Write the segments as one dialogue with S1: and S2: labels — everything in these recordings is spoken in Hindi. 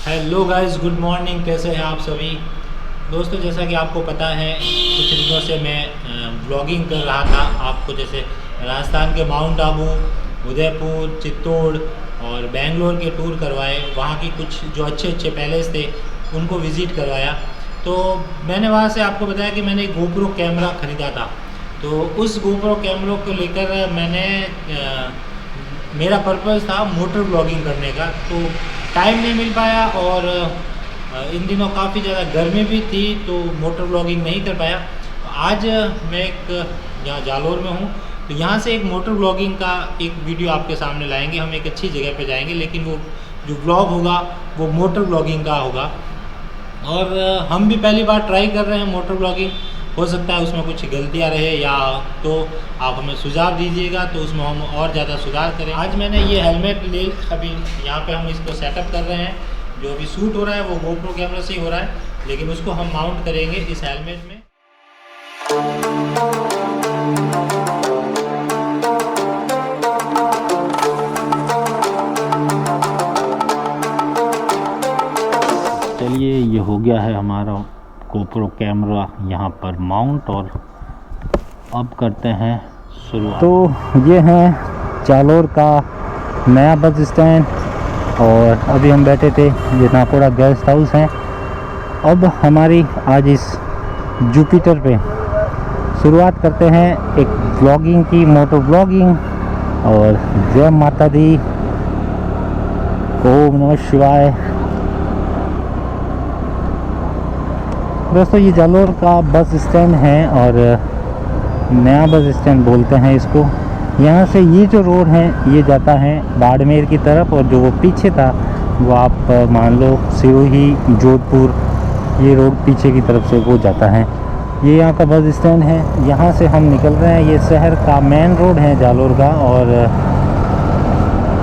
S1: Hello guys, good morning. कैसे हैं आप सभी दोस्तों? जैसा कि आपको पता है, कुछ दिनों से मैं ब्लॉगिंग कर रहा था। आपको जैसे राजस्थान के माउंट आबू, उदयपुर, चित्तौड़ और बेंगलोर के टूर करवाए। वहाँ की कुछ जो अच्छे अच्छे पैलेस थे उनको विज़िट करवाया। तो मैंने वहाँ से आपको बताया कि मैंने एक गोप्रो कैमरा ख़रीदा था। तो उस गोप्रो कैमरों को लेकर मैंने मेरा पर्पज़ था मोटर ब्लॉगिंग करने का। तो टाइम नहीं मिल पाया और इन दिनों काफ़ी ज़्यादा गर्मी भी थी, तो मोटर ब्लॉगिंग नहीं कर पाया। आज मैं एक यहाँ जालोर में हूँ, तो यहाँ से एक मोटर ब्लॉगिंग का एक वीडियो आपके सामने लाएंगे। हम एक अच्छी जगह पे जाएंगे, लेकिन वो जो ब्लॉग होगा वो मोटर ब्लॉगिंग का होगा। और हम भी पहली बार ट्राई कर रहे हैं मोटर ब्लॉगिंग। हो सकता है उसमें कुछ गलतियाँ रहे, या तो आप हमें सुझाव दीजिएगा तो उसमें हम और ज़्यादा सुधार करें। आज मैंने ये हेलमेट ले, अभी यहाँ पे हम इसको सेटअप कर रहे हैं। जो अभी शूट हो रहा है वो गोप्रो कैमरा से ही हो रहा है, लेकिन उसको हम माउंट करेंगे इस हेलमेट में। चलिए, ये हो गया है हमारा गोप्रो कैमरा यहाँ पर माउंट, और अब करते हैं शुरुआत। तो ये है जालोर का नया बस स्टैंड, और अभी हम बैठे थे, ये नाकोड़ा गेस्ट हाउस है। अब हमारी आज इस जुपिटर पे शुरुआत करते हैं एक व्लॉगिंग की, मोटर व्लॉगिंग। और जय माता दी, ओम नमः शिवाय। दोस्तों, ये जालोर का बस स्टैंड है और नया बस स्टैंड बोलते हैं इसको। यहाँ से ये जो रोड है ये जाता है बाड़मेर की तरफ, और जो वो पीछे था वो आप मान लो सिरोही, जोधपुर, ये रोड पीछे की तरफ से वो जाता है। ये यहाँ का बस स्टैंड है। यहाँ से हम निकल रहे हैं, ये शहर का मेन रोड है जालोर का। और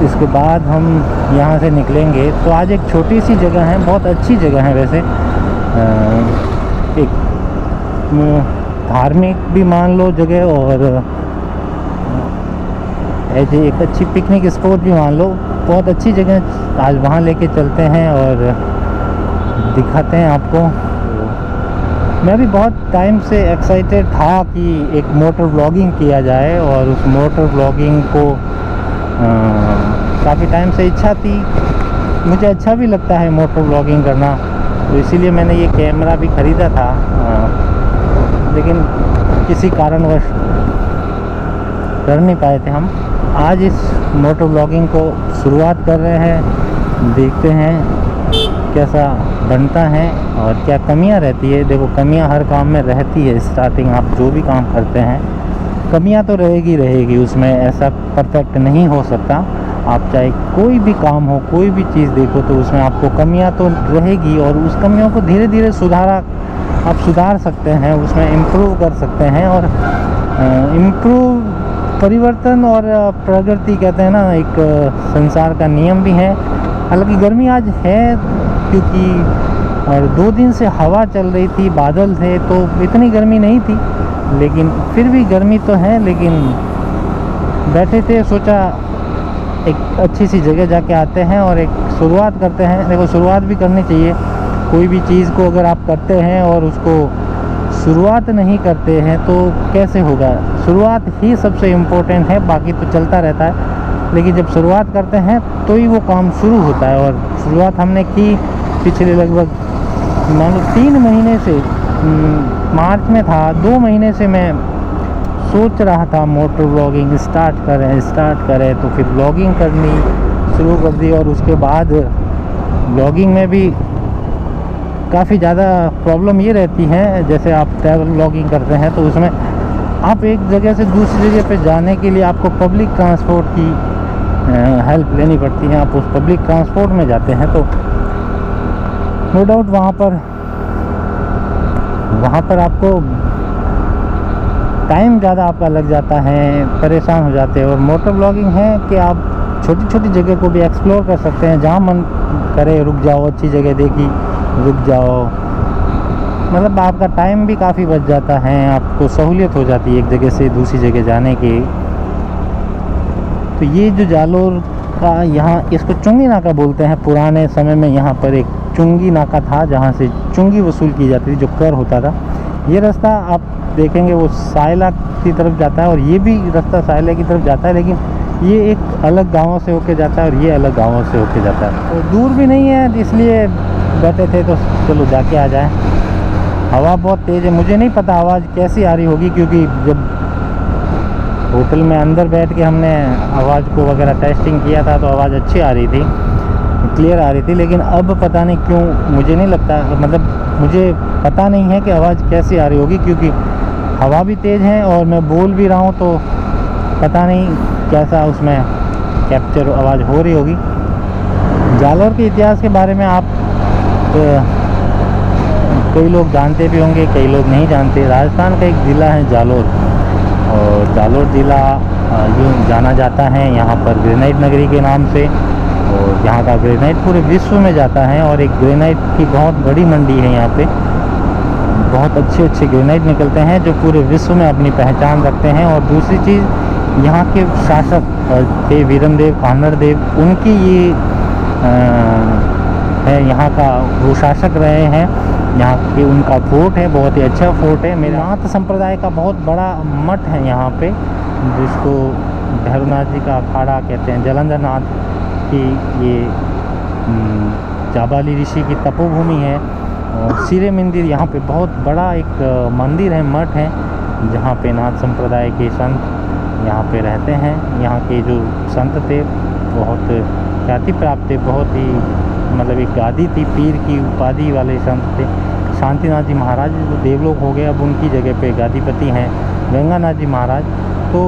S1: इसके बाद हम यहाँ से निकलेंगे। तो आज एक छोटी सी जगह है, बहुत अच्छी जगह है वैसे, एक धार्मिक भी मान लो जगह, और ऐसे एक अच्छी पिकनिक स्पॉट भी मान लो। बहुत अच्छी जगह, आज वहाँ लेके चलते हैं और दिखाते हैं आपको। मैं भी बहुत टाइम से एक्साइटेड था कि एक मोटर व्लॉगिंग किया जाए, और उस मोटर व्लॉगिंग को काफ़ी टाइम से इच्छा थी। मुझे अच्छा भी लगता है मोटर व्लॉगिंग करना, तो इसीलिए मैंने ये कैमरा भी ख़रीदा था। लेकिन किसी कारणवश कर नहीं पाए थे हम। आज इस मोटर व्लॉगिंग को शुरुआत कर रहे हैं, देखते हैं कैसा बनता है और क्या कमियां रहती है। देखो, कमियां हर काम में रहती है। स्टार्टिंग आप जो भी काम करते हैं, कमियां तो रहेगी उसमें, ऐसा परफेक्ट नहीं हो सकता। आप चाहे कोई भी काम हो, कोई भी चीज़ देखो, तो उसमें आपको कमियां तो रहेगी, और उस कमियों को धीरे धीरे आप सुधार सकते हैं, उसमें इम्प्रूव कर सकते हैं। और इम्प्रूव, परिवर्तन और प्रगति कहते हैं ना, एक संसार का नियम भी है। हालांकि गर्मी आज है, क्योंकि और 2 दिन से हवा चल रही थी, बादल थे, तो इतनी गर्मी नहीं थी। लेकिन फिर भी गर्मी तो है। लेकिन बैठे थे, सोचा एक अच्छी सी जगह जाके आते हैं और एक शुरुआत करते हैं। देखो, शुरुआत भी करनी चाहिए। कोई भी चीज़ को अगर आप करते हैं और उसको शुरुआत नहीं करते हैं तो कैसे होगा? शुरुआत ही सबसे इम्पोर्टेंट है, बाकी तो चलता रहता है। लेकिन जब शुरुआत करते हैं तो ही वो काम शुरू होता है। और शुरुआत हमने की पिछले लगभग मान लो 3 महीने से, मार्च में था, 2 महीने से मैं सोच रहा था मोटर व्लॉगिंग स्टार्ट करें। तो फिर व्लॉगिंग करनी शुरू कर दी, और उसके बाद व्लॉगिंग में भी काफ़ी ज़्यादा प्रॉब्लम ये रहती है, जैसे आप ट्रैवल ब्लॉगिंग करते हैं तो उसमें आप एक जगह से दूसरी जगह पे जाने के लिए आपको पब्लिक ट्रांसपोर्ट की हेल्प लेनी पड़ती है। आप उस पब्लिक ट्रांसपोर्ट में जाते हैं तो नो डाउट वहाँ पर आपको टाइम ज़्यादा आपका लग जाता है, परेशान हो जाते हैं। और मोटर ब्लॉगिंग है कि आप छोटी छोटी जगह को भी एक्सप्लोर कर सकते हैं, जहाँ मन करे रुक जाओ, अच्छी जगह देखी रुक जाओ, मतलब आपका टाइम भी काफ़ी बच जाता है, आपको सहूलियत हो जाती है एक जगह से दूसरी जगह जाने की। तो ये जो जालोर का यहाँ इसको चुंगी नाका बोलते हैं। पुराने समय में यहाँ पर एक चुंगी नाका था जहाँ से चुंगी वसूल की जाती थी, जो कर होता था। ये रास्ता आप देखेंगे वो सायला की तरफ जाता है और ये भी रास्ता सायला की तरफ जाता है, लेकिन ये एक अलग गांवों से होके जाता है और ये अलग गांवों से होके जाता है। तो दूर भी नहीं है, इसलिए बैठे थे तो चलो जाके आ जाए। हवा बहुत तेज़ है, मुझे नहीं पता आवाज़ कैसी आ रही होगी, क्योंकि जब होटल में अंदर बैठ के हमने आवाज़ को वगैरह टेस्टिंग किया था तो आवाज़ अच्छी आ रही थी, क्लियर आ रही थी। लेकिन अब पता नहीं क्यों, मुझे नहीं लगता, मतलब मुझे पता नहीं है कि आवाज़ कैसी आ रही होगी, क्योंकि हवा भी तेज़ है और मैं बोल भी रहा हूँ, तो पता नहीं कैसा उसमें कैप्चर आवाज़ हो रही होगी। जालोर के इतिहास के बारे में आप कई लोग जानते भी होंगे, कई लोग नहीं जानते। राजस्थान का एक ज़िला है जालोर, और जालोर ज़िला यूँ जाना जाता है यहाँ पर ग्रेनाइट नगरी के नाम से। और यहाँ का ग्रेनाइट पूरे विश्व में जाता है, और एक ग्रेनाइट की बहुत बड़ी मंडी है यहाँ पे। बहुत अच्छे अच्छे ग्रेनाइट निकलते हैं जो पूरे विश्व में अपनी पहचान रखते हैं। और दूसरी चीज़, यहाँ के शासक थे वीरमदेव कान्हड़देव, उनकी ये है यहाँ का, वो शासक रहे हैं। यहाँ के उनका फोर्ट है, बहुत ही अच्छा फोर्ट है। मेरे नाथ संप्रदाय का बहुत बड़ा मठ है यहाँ पे, जिसको भैरवनाथ जी का अखाड़ा कहते हैं। जालंधर नाथ की ये जाबाली ऋषि की तपोभूमि है। और सिरे मंदिर यहाँ पे बहुत बड़ा एक मंदिर है, मठ है, जहाँ पे नाथ संप्रदाय के संत यहाँ पे रहते हैं। यहाँ के जो संत थे बहुत ख्याति प्राप्त थे, बहुत ही मतलब एक गादी थी, पीर की उपाधि वाले संत थे। शांतिनाथ जी महाराज वो देवलोक हो गए, अब उनकी जगह पे गादीपति हैं गंगानाथ जी महाराज। तो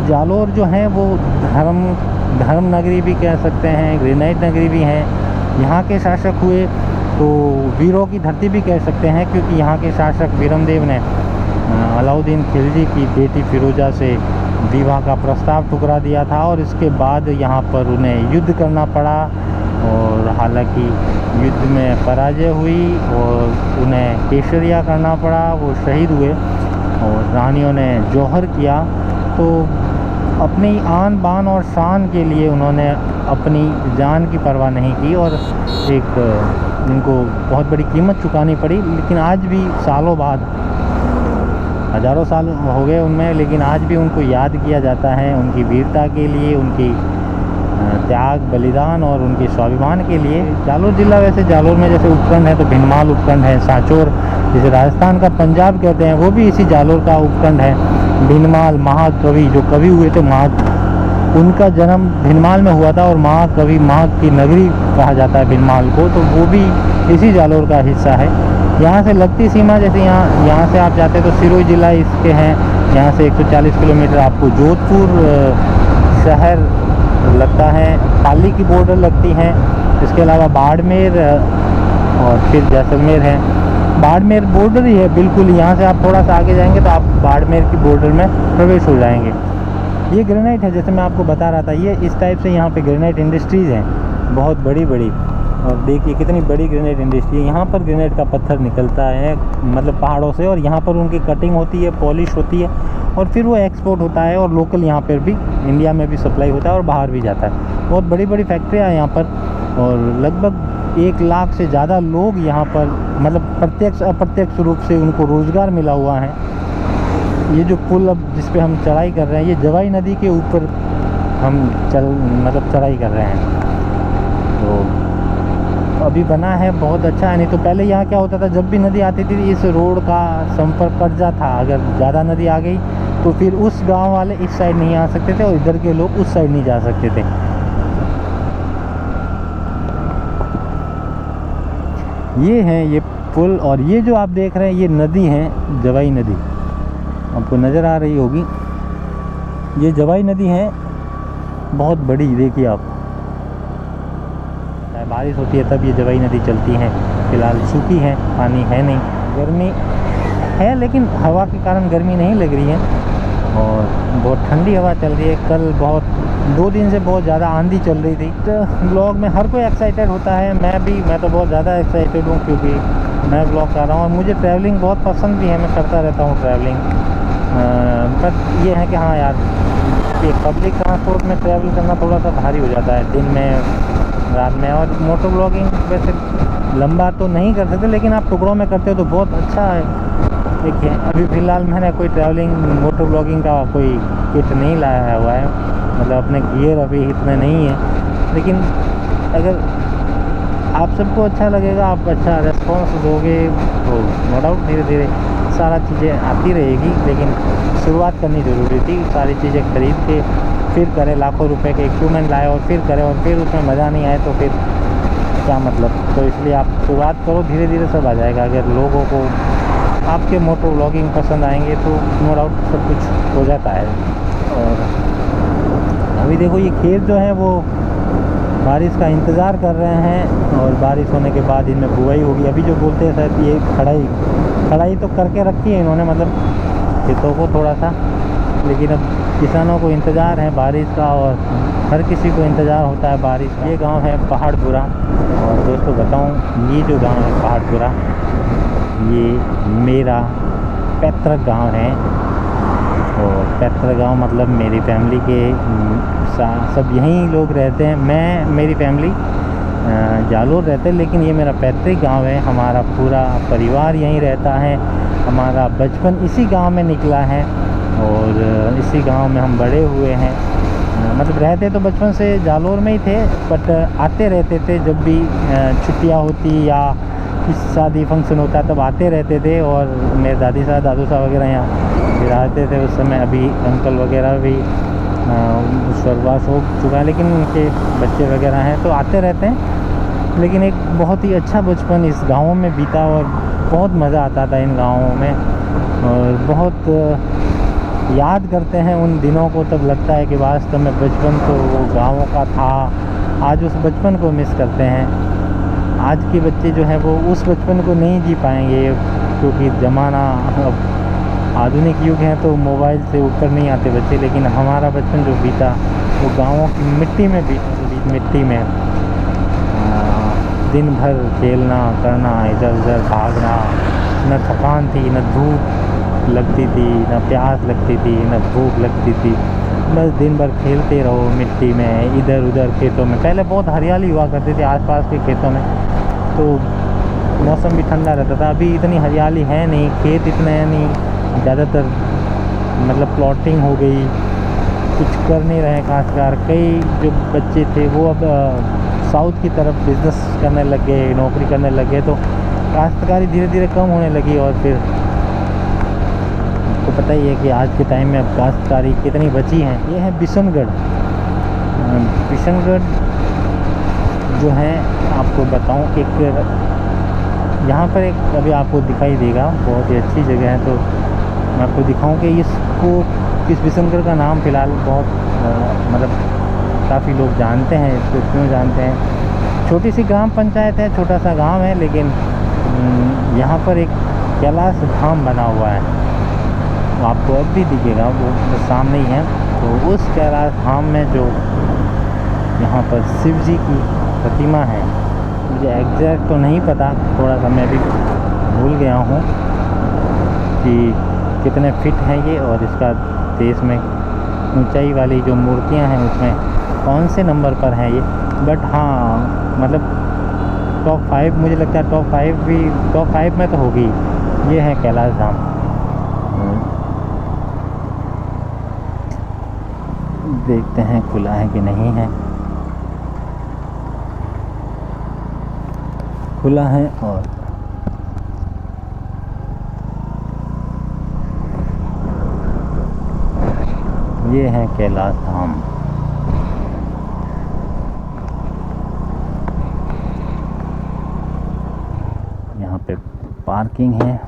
S1: जालोर जो है वो धर्म नगरी भी कह सकते हैं, ग्रेनाइट नगरी भी है। यहाँ के शासक हुए तो वीरों की धरती भी कह सकते हैं, क्योंकि यहाँ के शासक वीरमदेव ने अलाउद्दीन खिलजी की बेटी फिरोजा से विवाह का प्रस्ताव ठुकरा दिया था, और इसके बाद यहाँ पर उन्हें युद्ध करना पड़ा। और हालांकि युद्ध में पराजय हुई और उन्हें केसरिया करना पड़ा, वो शहीद हुए। और रानियों ने जौहर किया। तो अपनी आन बान और शान के लिए उन्होंने अपनी जान की परवाह नहीं की, और एक उनको बहुत बड़ी कीमत चुकानी पड़ी। लेकिन आज भी सालों बाद, हज़ारों साल हो गए उनमें, लेकिन आज भी उनको याद किया जाता है उनकी वीरता के लिए, उनकी त्याग बलिदान और उनके स्वाभिमान के लिए। जालोर ज़िला, वैसे जालोर में जैसे उपखंड है तो भिनमाल उपखंड है, सांचौर जिसे राजस्थान का पंजाब कहते हैं वो भी इसी जालोर का उपखंड है। भिनमाल महाकवि जो कवि हुए थे, उनका जन्म भिनमाल में हुआ था, और महाकवि महा की नगरी कहा जाता है भिनमाल को, तो वो भी इसी जालोर का हिस्सा है। यहाँ से लगती सीमा, जैसे यहाँ से आप जाते हैं तो सिरोही ज़िला इसके हैं। यहाँ से 140 किलोमीटर आपको जोधपुर शहर लगता है, पाली की बॉर्डर लगती है। इसके अलावा बाड़मेर और फिर जैसलमेर है। बाड़मेर बॉर्डर ही है बिल्कुल, यहाँ से आप थोड़ा सा आगे जाएंगे तो आप बाड़मेर की बॉर्डर में प्रवेश हो जाएंगे। ये ग्रेनाइट है, जैसे मैं आपको बता रहा था, ये इस टाइप से यहाँ पे ग्रेनाइट इंडस्ट्रीज़ हैं बहुत बड़ी बड़ी। और देखिए कितनी बड़ी ग्रेनाइट इंडस्ट्री है। यहाँ पर ग्रेनाइट का पत्थर निकलता है, मतलब पहाड़ों से, और यहाँ पर उनकी कटिंग होती है, पॉलिश होती है, और फिर वो एक्सपोर्ट होता है, और लोकल यहाँ पर भी इंडिया में भी सप्लाई होता है और बाहर भी जाता है। बहुत बड़ी बड़ी फैक्ट्रियाँ हैं यहाँ पर, और लगभग 1 लाख से ज़्यादा लोग यहाँ पर, मतलब प्रत्यक्ष अप्रत्यक्ष रूप से उनको रोज़गार मिला हुआ है। ये जो पुल अब जिस पे हम चढ़ाई कर रहे हैं, ये जवाई नदी के ऊपर हम चढ़ाई कर रहे हैं। तो अभी बना है, बहुत अच्छा है। नहीं तो पहले यहाँ क्या होता था, जब भी नदी आती थी इस रोड का संपर्क कट जाता था। अगर ज़्यादा नदी आ गई तो फिर उस गांव वाले इस साइड नहीं आ सकते थे, और इधर के लोग उस साइड नहीं जा सकते थे। ये है ये पुल, और ये जो आप देख रहे हैं ये नदी है, जवाई नदी, आपको नज़र आ रही होगी। ये जवाई नदी है, बहुत बड़ी, देखिए आप, बारिश होती है तब ये जवाई नदी चलती है। फ़िलहाल सूखी है, पानी है नहीं, गर्मी है लेकिन हवा के कारण गर्मी नहीं लग रही है, और बहुत ठंडी हवा चल रही है। कल बहुत 2 दिन से बहुत ज़्यादा आंधी चल रही थी। तो ब्लॉग में हर कोई एक्साइटेड होता है, मैं तो बहुत ज़्यादा एक्साइटेड हूँ, क्योंकि मैं ब्लॉग कर रहा हूँ और मुझे ट्रैवलिंग बहुत पसंद भी है, मैं करता रहता हूँ ट्रैवलिंग। बट ये है कि हाँ यार, ये पब्लिक ट्रांसपोर्ट में ट्रैवल करना थोड़ा सा भारी हो जाता है दिन में, रात में। और मोटो ब्लॉगिंग वैसे लंबा तो नहीं कर सकते, लेकिन आप टुकड़ों में करते हो तो बहुत अच्छा है। देखिए अभी फ़िलहाल मैंने कोई ट्रैवलिंग मोटो ब्लॉगिंग का कोई किट नहीं लाया हुआ है, मतलब अपने गियर अभी इतने नहीं है, लेकिन अगर आप सबको अच्छा लगेगा, आप अच्छा रेस्पॉन्स दोगे तो नो डाउट धीरे धीरे सारा चीज़ें आती रहेगी। लेकिन शुरुआत करनी ज़रूरी थी, सारी चीज़ें खरीद के फिर करें, लाखों रुपए के इक्विपमेंट लाए और फिर करें, और फिर उसमें मज़ा नहीं आए तो फिर क्या मतलब। तो इसलिए आप शुरुआत करो, धीरे धीरे सब आ जाएगा। अगर लोगों को आपके मोटो व्लॉगिंग पसंद आएंगे तो नो डाउट सब कुछ हो जाता है। और अभी देखो ये खेत जो है वो बारिश का इंतज़ार कर रहे हैं, और बारिश होने के बाद इनमें बुआई होगी। अभी जो बोलते हैं शायद ये खड़ाई तो करके रखी है इन्होंने, मतलब खेतों को थोड़ा सा, लेकिन अब किसानों को इंतज़ार है बारिश का, और हर किसी को इंतज़ार होता है बारिश का। ये गांव है पहाड़पुरा, और दोस्तों बताऊं, ये जो गांव है पहाड़पुरा, ये मेरा पैतृक गांव है। और पैतृक गांव मतलब मेरी फैमिली के सब यहीं लोग रहते हैं। मेरी फैमिली जालोर रहते हैं, लेकिन ये मेरा पैतृक गांव है। हमारा पूरा परिवार यहीं रहता है, हमारा बचपन इसी गांव में निकला है, और इसी गांव में हम बड़े हुए हैं। मतलब रहते तो बचपन से जालोर में ही थे, बट आते रहते थे जब भी छुट्टियां होती या किसी शादी फंक्शन होता तब आते रहते थे। और मेरे दादी साहब दादू साहब वगैरह यहाँ फिर आते थे उस समय। अभी अंकल वगैरह भी स्वर्गवास हो चुका है, लेकिन उनके बच्चे वगैरह हैं तो आते रहते हैं। लेकिन एक बहुत ही अच्छा बचपन इस गाँव में बीता, और बहुत मज़ा आता था इन गाँवों में, और बहुत याद करते हैं उन दिनों को। तब लगता है कि वास्तव में बचपन तो वो गाँवों का था। आज उस बचपन को मिस करते हैं। आज के बच्चे जो हैं वो उस बचपन को नहीं जी पाएंगे, क्योंकि ज़माना अब आधुनिक युग है तो मोबाइल से ऊपर नहीं आते बच्चे। लेकिन हमारा बचपन जो बीता वो गाँवों की मिट्टी में मिट्टी में दिन भर खेलना करना, इधर उधर भागना, न थकान थी, न धूप लगती थी, न प्यास लगती थी, न भूख लगती थी। बस दिन भर खेलते रहो मिट्टी में, इधर उधर खेतों में। पहले बहुत हरियाली हुआ करती थी आसपास के खेतों में, तो मौसम भी ठंडा रहता था। अभी इतनी हरियाली है नहीं, खेत इतने हैं नहीं, ज़्यादातर मतलब प्लॉटिंग हो गई, कुछ कर नहीं रहे खासकर। कई जो बच्चे थे वो अब साउथ की तरफ बिज़नेस करने लग गए, नौकरी करने लग गए, तो काश्तकारी धीरे धीरे कम होने लगी। और फिर आपको पता ही है कि आज के टाइम में अब काश्तकारी कितनी बची हैं। ये है बिशनगढ़। बिशनगढ़ जो है आपको बताऊं, एक यहाँ पर एक अभी आपको दिखाई देगा, बहुत ही अच्छी जगह है। तो मैं आपको दिखाऊं कि इसको, इस बिशनगढ़ का नाम फ़िलहाल बहुत मतलब काफ़ी लोग जानते हैं। इसको क्यों जानते हैं? छोटी सी ग्राम पंचायत है, छोटा सा गांव है, लेकिन यहाँ पर एक कैलाश धाम बना हुआ है, आपको अब भी दिखेगा, वो सामने ही है। तो उस कैलाश धाम में जो यहाँ पर शिव जी की प्रतिमा है, मुझे एग्जैक्ट तो नहीं पता, थोड़ा सा मैं भी भूल गया हूँ कि कितने फिट हैं ये, और इसका देश में ऊंचाई वाली जो मूर्तियाँ हैं उसमें कौन से नंबर पर हैं ये। बट हाँ मतलब टॉप 5, मुझे लगता है टॉप 5 में तो होगी। ये है कैलाश धाम। देखते हैं खुला है कि नहीं है। खुला है। और ये है कैलाश धाम। पार्किंग है।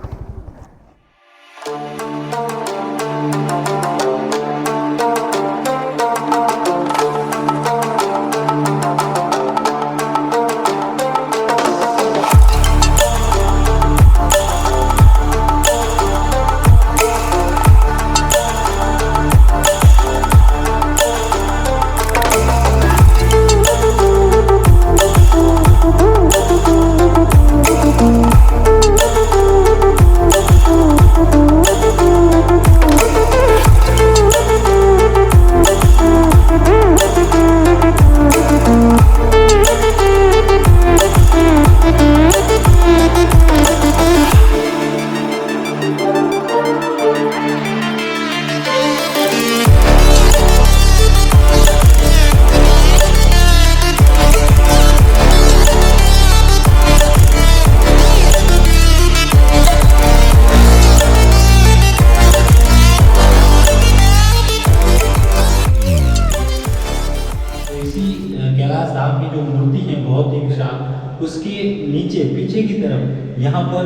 S2: कैलाश धाम की जो मूर्ति है बहुत ही विशाल, उसके नीचे पीछे की तरफ यहाँ पर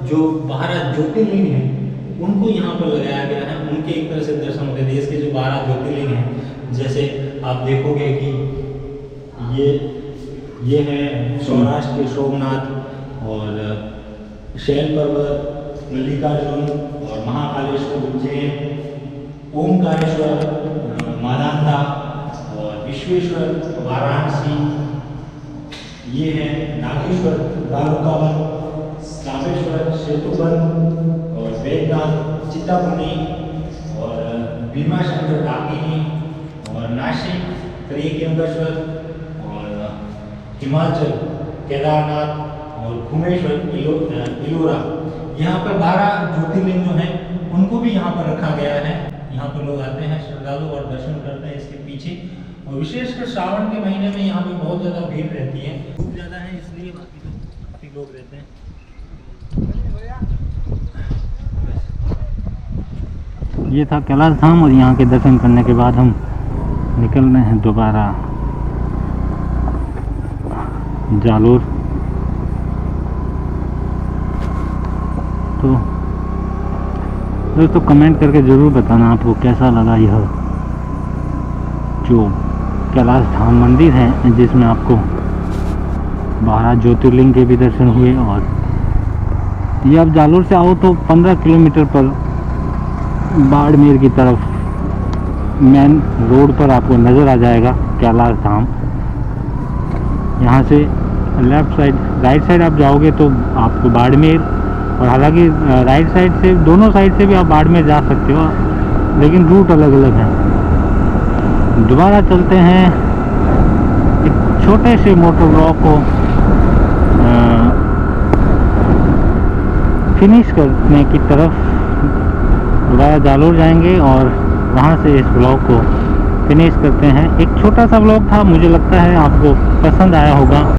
S2: जो 12 ज्योतिर्लिंग हैं उनको यहाँ पर लगाया गया है। उनके एक तरह से दर्शन होते हैं। देश के जो 12 ज्योतिर्लिंग हैं, जैसे आप देखोगे कि ये है सौराष्ट्र के सोमनाथ और शैल पर्वत, मल्लिकार्जुन और महाकालेश्वर उज्जैन, ओमकारेश्वर मादांता और विश्वेश्वर वाराणसी, ये है नागेश्वर दारुकावन, सामेश्वर सेतुबंध और वैद्यनाथ चिंतामणि और भीमाशंकर डाकिनी और नासिक त्रियंकेश्वर और हिमाचल केदारनाथ और घुमेश्वर इलोरा। यहाँ पर 12 ज्योतिर्लिंग जो हैं उनको भी यहाँ पर रखा गया है। यहाँ पर लोग आते हैं श्रद्धालु और दर्शन करते हैं इसके पीछे। और विशेषकर श्रावण के महीने में यहाँ पे बहुत ज़्यादा भीड़ रहती है, धूप ज़्यादा है इसलिए, बाकी तो काफ़ी लोग रहते हैं।
S1: ये था कैलाश धाम और यहाँ के दर्शन करने के बाद हम निकल रहे हैं दोबारा जालोर। तो दोस्तों कमेंट करके ज़रूर बताना आपको कैसा लगा यह जो कैलाश धाम मंदिर है, जिसमें आपको 12 ज्योतिर्लिंग के भी दर्शन हुए। और ये आप जालोर से आओ तो 15 किलोमीटर पर बाड़मेर की तरफ मेन रोड पर आपको नज़र आ जाएगा कैलाश धाम। यहाँ से लेफ़्ट साइड राइट साइड आप जाओगे तो आपको बाड़मेर, और हालांकि राइट साइड से दोनों साइड से भी आप बाड़मेर जा सकते हो, लेकिन रूट अलग अलग है। दोबारा चलते हैं एक छोटे से मोटर ब्लॉग को फिनिश करने की तरफ। दोबारा जालोर जाएंगे और वहाँ से इस ब्लॉग को फिनिश करते हैं। एक छोटा सा ब्लॉग था, मुझे लगता है आपको पसंद आया होगा।